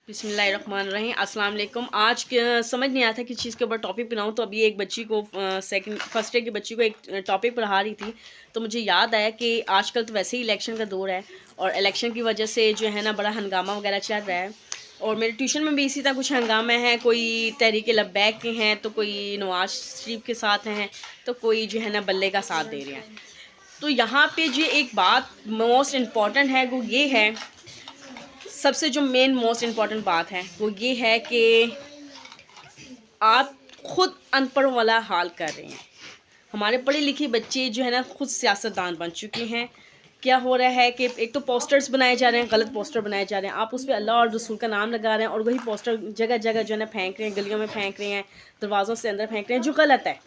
बिस्मिल्लाहिर्रहमानिर्रहीम अस्सलाम वालेकुम। समझ नहीं आया था किस चीज़ के ऊपर टॉपिक बनाऊँ, तो अभी एक बच्ची को फर्स्ट ईयर की बच्ची को एक टॉपिक पढ़ा रही थी, तो मुझे याद आया कि आजकल तो वैसे ही इलेक्शन का दौर है और इलेक्शन की वजह से जो है ना बड़ा हंगामा वगैरह चल रहा है। और मेरे ट्यूशन में भी इसी तरह कुछ हंगामे हैं, कोई तहरीक लब्बैक के हैं, तो कोई नवाज शरीफ के साथ हैं, तो कोई जो है ना बल्ले का साथ दे रहे हैं। तो यहाँ पे जो एक बात मोस्ट इम्पॉर्टेंट है वो ये है, सबसे जो मेन मोस्ट इम्पॉर्टेंट बात है वो ये है कि आप ख़ुद अनपढ़ वाला हाल कर रहे हैं। हमारे पढ़े लिखे बच्चे जो है ना खुद सियासतदान बन चुके हैं। क्या हो रहा है कि एक तो पोस्टर्स बनाए जा रहे हैं, गलत पोस्टर बनाए जा रहे हैं, आप उस पर अल्लाह और रसूल का नाम लगा रहे हैं और वही पोस्टर जगह जगह जो है ना फेंक रहे हैं, गलियों में फेंक रहे हैं, दरवाज़ों से अंदर फेंक रहे हैं, जो गलत है,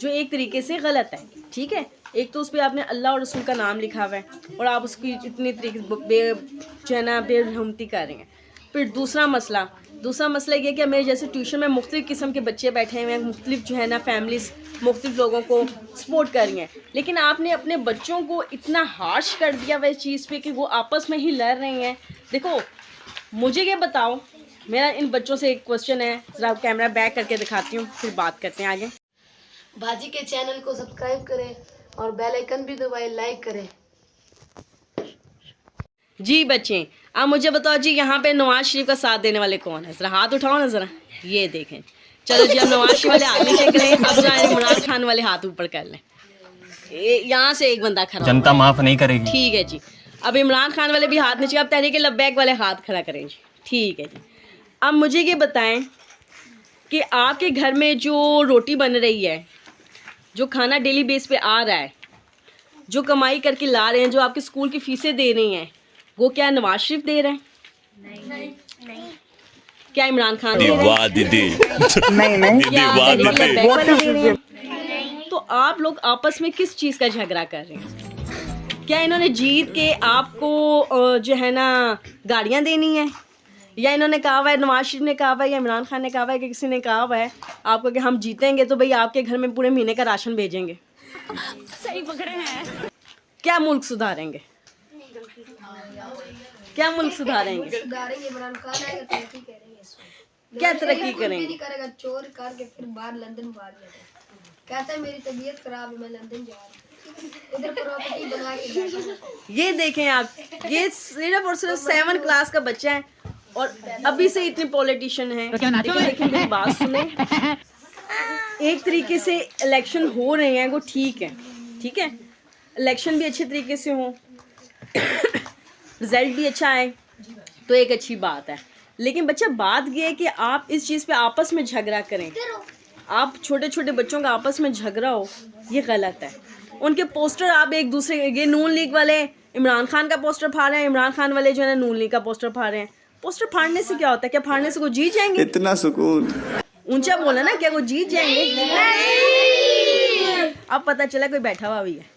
जो एक तरीके से गलत है। ठीक है, एक तो उस पर आपने अल्लाह और रसूल का नाम लिखा हुआ है और आप उसकी इतनी तरीके जो है ना बेरहमती कर रहे हैं। फिर दूसरा मसला ये कि मेरे जैसे ट्यूशन में मुख्तलिफ़ किस्म के बच्चे बैठे हुए हैं, मुख्तलिफ़ जो है ना फैमिलीज़ मुख्तलिफ़ लोगों को सपोर्ट कर रही हैं, लेकिन आपने अपने बच्चों को इतना हार्श कर दिया वह चीज़ पे कि वो आपस में ही लड़ रहे हैं। देखो मुझे ये बताओ, मेरा इन बच्चों से एक क्वेश्चन है, ज़रा कैमरा बैक करके दिखाती हूँ फिर बात करते हैं आगे। भाजी के चैनल को सब्सक्राइब करें और बेल आइकन भी दबाएं, लाइक करें। जी बच्चे, अब मुझे बताओ जी, यहाँ पे नवाज शरीफ का साथ देने वाले कौन है? ज़रा हाथ उठाओ ना ज़रा, ये देखें। चलो जी, अब नवाज शरीफ वाले हाथ नीचे करें, अब जरा इमरान खान वाले हाथ ऊपर कर लें। यहाँ से एक बंदा खड़ा, जनता माफ नहीं करेगी। ठीक है जी। अब इमरान खान वाले भी हाथ नीचे, अब तहरीक लब्बैक वाले हाथ खड़ा करें जी, ठीक है जी। अब मुझे ये बताएं कि आपके घर में जो रोटी बन रही है, जो खाना डेली बेस पे आ रहा है, जो कमाई करके ला रहे हैं, जो आपके स्कूल की फीसें दे रही हैं, वो क्या नवाज शरीफ दे रहे हैं? नहीं। क्या इमरान खान दे रहे हैं? दीदी नहीं। तो आप लोग आपस में किस चीज़ का झगड़ा कर रहे हैं? क्या इन्होंने जीत के आपको जो है ना गाड़ियाँ देनी है, या इन्होंने कहा हुआ है, नवाज शरीफ ने कहा हुआ है या इमरान खान ने कहा हुआ है कि किसी ने कहा हुआ है आपको कि हम जीतेंगे तो भाई आपके घर में पूरे महीने का राशन भेजेंगे? सही पकड़े हैं। क्या मुल्क सुधारेंगे? क्या मुल्क सुधारेंगे? इमरान खान आएगा, तरक्की करेंगे। क्या तरक्की करेंगे? करेगा चोर करके फिर बाहर लंदन भाग जाएगा, कहता है मेरी तबीयत खराब है, मैं लंदन जा रहा हूँ, इधर प्रॉपर्टी बना के बैठा। ये देखें आप, ये सिर्फ और सिर्फ 7 क्लास का बच्चा है और अभी से इतने पॉलिटिशियन हैं। लेकिन मेरी बात सुने, एक तरीके से इलेक्शन हो रहे हैं वो ठीक है, इलेक्शन भी अच्छे तरीके से हो, रिजल्ट भी अच्छा आए तो एक अच्छी बात है। लेकिन बच्चा बात ये है कि आप इस चीज़ पे आपस में झगड़ा करें, आप छोटे छोटे बच्चों का आपस में झगड़ा हो, ये गलत है। उनके पोस्टर आप एक दूसरे, ये नून लीग वाले इमरान खान का पोस्टर फाड़ रहे हैं, इमरान खान वाले जो है ना नून लीग का पोस्टर फाड़ रहे हैं। पोस्टर फाड़ने से क्या होता है? क्या फाड़ने से वो जीत जाएंगे? इतना सुकून, ऊंचा बोला ना, क्या वो जीत जाएंगे? अब पता चला कोई बैठा हुआ भी है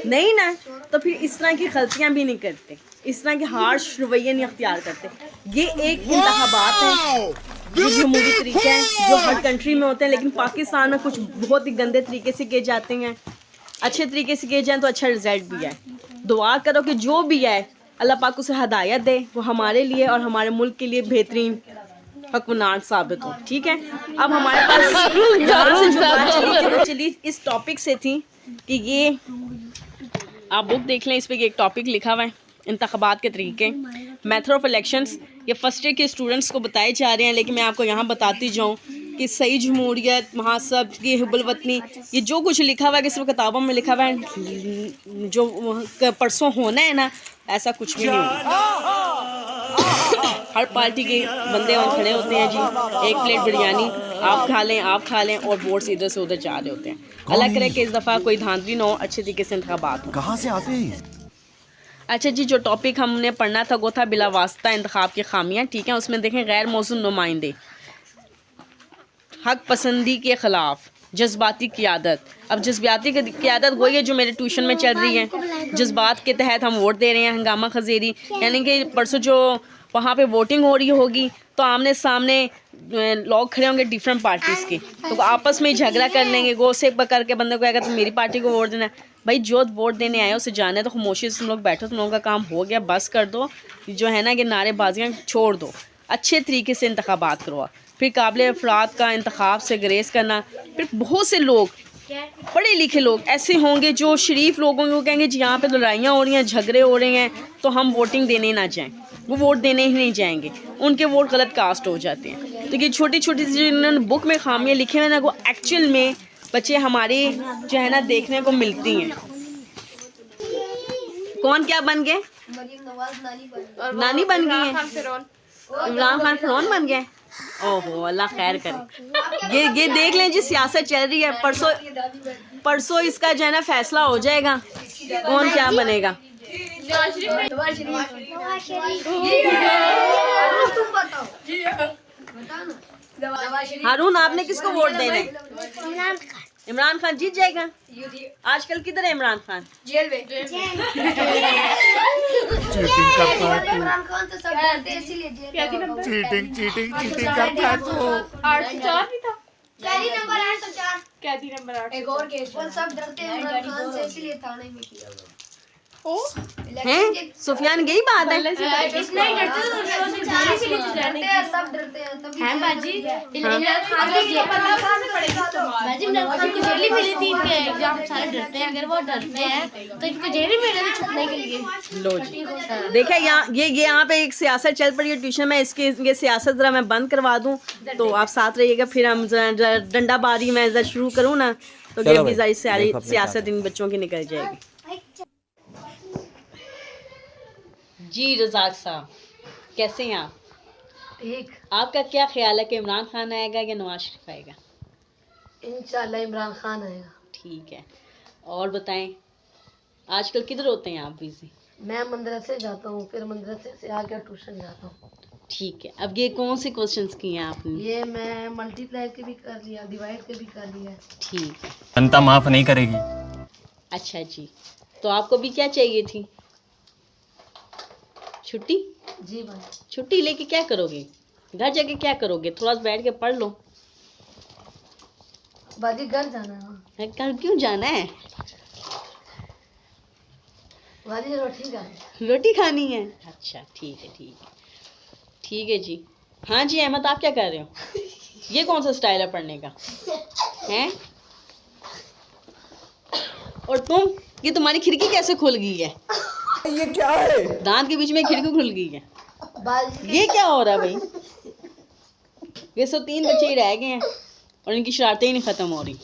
नहीं ना, तो फिर इस तरह की गलतियां भी नहीं करते, इस तरह के हार्श रवैये नहीं अख्तियार करते। ये एक इंतखाबात है, ये जमहूरी तरीके हैं जो हर कंट्री में होते हैं, लेकिन पाकिस्तान में कुछ बहुत ही गंदे तरीके से किए जाते हैं। अच्छे तरीके से किए जाएँ तो अच्छा रिजल्ट भी है। दुआ करो कि जो भी है अल्लाह पाक उसे हदायत दे, वो हमारे लिए और हमारे मुल्क के लिए बेहतरीन हुक्मरान साबित हो। ठीक है, अब हमारे पास यहाँ से जो बात चली इस टॉपिक से थी कि ये आप बुक देख लें, इस पर एक टॉपिक लिखा हुआ है, इंतखाबात के तरीके, मेथड ऑफ इलेक्शंस। ये फर्स्ट ईयर के स्टूडेंट्स को बताए जा रहे हैं, लेकिन मैं आपको यहाँ बताती जाऊँ कि सही जमहूरियत, महासब की हुब्बुल वतनी, ये जो कुछ लिखा हुआ है कि सिर्फ किताबों में लिखा हुआ है, जो परसों होना है ना, ऐसा कुछ भी नहीं होगा। हर पार्टी के बंदे वहाँ खड़े होते हैं जी, एक प्लेट बिरयानी आप खा लें और वोट्स इधर से उधर जा रहे होते हैं। अल्लाह करे कि इस दफ़ा कोई धांधली ना हो, अच्छे तरीके से इंतखाबात हो। कहाँ से आते हैं? अच्छा जी, जो टॉपिक हमने पढ़ना था वो था बिला वास्ता इंतखाब की खामियाँ। ठीक है, उसमें देखें गैर मौजूद नुमाइंदे, हक पसंदी के ख़िलाफ़, जज्बाती क़ियादत। अब जज्बाती क़ियादत वही है जो मेरे ट्यूशन में चल रही है, जज्बात के तहत हम वोट दे रहे हैं, हंगामा खजीरी, यानी कि परसों जो वहाँ पे वोटिंग हो रही होगी तो आमने सामने लोग खड़े होंगे डिफरेंट पार्टीज़ के, तो आपस में ही झगड़ा कर लेंगे, गो से पकड़ के बंदे को कहेगा तो मेरी पार्टी को वोट देना है। भाई जो वोट देने आए उसे जाने तो खामोशी से तुम लोग बैठो, तुम लोगों का काम हो गया, बस कर दो, जो है ना कि नारेबाजियाँ छोड़ दो, अच्छे तरीके से इंतखाबात करवा। फिर काबिल अफराद का इंतखाब से ग्रेस करना। फिर बहुत से लोग पढ़े लिखे लोग ऐसे होंगे जो शरीफ लोग होंगे, वो कहेंगे जी यहाँ पे लड़ाइयाँ हो रही हैं, झगड़े हो रहे हैं, तो हम वोटिंग देने ना जाएं, वो वोट देने ही नहीं जाएंगे, उनके वोट गलत कास्ट हो जाते हैं। तो ये छोटी छोटी सी जिन्होंने बुक में खामियाँ लिखी हैं ना, वो एक्चुअल में बच्चे हमारे जो है ना देखने को मिलती हैं। कौन क्या बन गए? मरियम नवाज नानी बन गई है, इमरान खान फिरौन बन गए। ओहो अल्लाह खैर करे। ये देख लें जी, सियासत चल रही है, परसों इसका जो है ना फैसला हो जाएगा कौन क्या बनेगा। तुम बताओ हारून आपने किसको वोट देना है? इमरान खान जीत जाएगा। आजकल किधर है इमरान खान? जेल में। इमरान खान तो सब डरते हैं इसीलिए जेल में। चीटिंग करता है तो 804 भी था। कैदी नंबर 804। कैदी नंबर 8। एक और केस वो सब डरते हैं इमरान खान से इसीलिए थाने में किया हुआ। हैं सुफियान यही बात है। इसलिए डरते हैं सब डरते हैं तभी हैं बाजी इमरान खान को जेल ही मिली थी, इनके एग्जाम सारे डरते हैं, अगर वो डरते हैं तो इनको जेल ही मिले थे छुपने के लिए। लो जी देखा, यहाँ पे एक सियासत चल पड़ी है ट्यूशन में, इसकी ये सियासत ज़रा मैं बंद करवा दूँ तो आप साथ रहिएगा। फिर हम डंडाबाजी में ज़रा शुरू करूँ ना तो ये भी सारी सियासत इन बच्चों की निकल जाएगी। जी रज़ाक साहब कैसे हैं आप? ठीक। आपका क्या ख्याल है कि इमरान खान आएगा या नवाज शरीफ आएगा? इंशाल्लाह इमरान खान आएगा। ठीक है, और बताएं आजकल किधर होते हैं आप बिजी? मैं मदरसे जाता हूँ, फिर मदरसे से आके ट्यूशन जाता हूँ। ठीक है, अब ये कौन से क्वेश्चंस किए हैं आपने? ये मैं मल्टीप्लाई के भी कर लिया, डिवाइड के भी कर लिया। ठीक है, जनता माफ नहीं करेगी। अच्छा जी, तो आपको भी क्या चाहिए थी? छुट्टी? जी भाई। छुट्टी लेके क्या करोगे? घर जाके क्या करोगे? थोड़ा सा बैठ के पढ़ लो। बाजी घर जाना है। कल क्यों जाना है? बाजी रोटी खानी। रोटी खानी है? अच्छा ठीक है ठीक है जी। हाँ जी अहमद आप क्या कर रहे हो? ये कौन सा स्टाइल है पढ़ने का? हैं? और तुम, ये तुम्हारी खिड़की कैसे खुल गई है? ये क्या है? दांत के बीच में खिड़की खुल गई है। बाजी ये क्या हो रहा है भाई? ये 103 बच्चे ही रह गए हैं और इनकी शरारतें ही नहीं खत्म हो रही।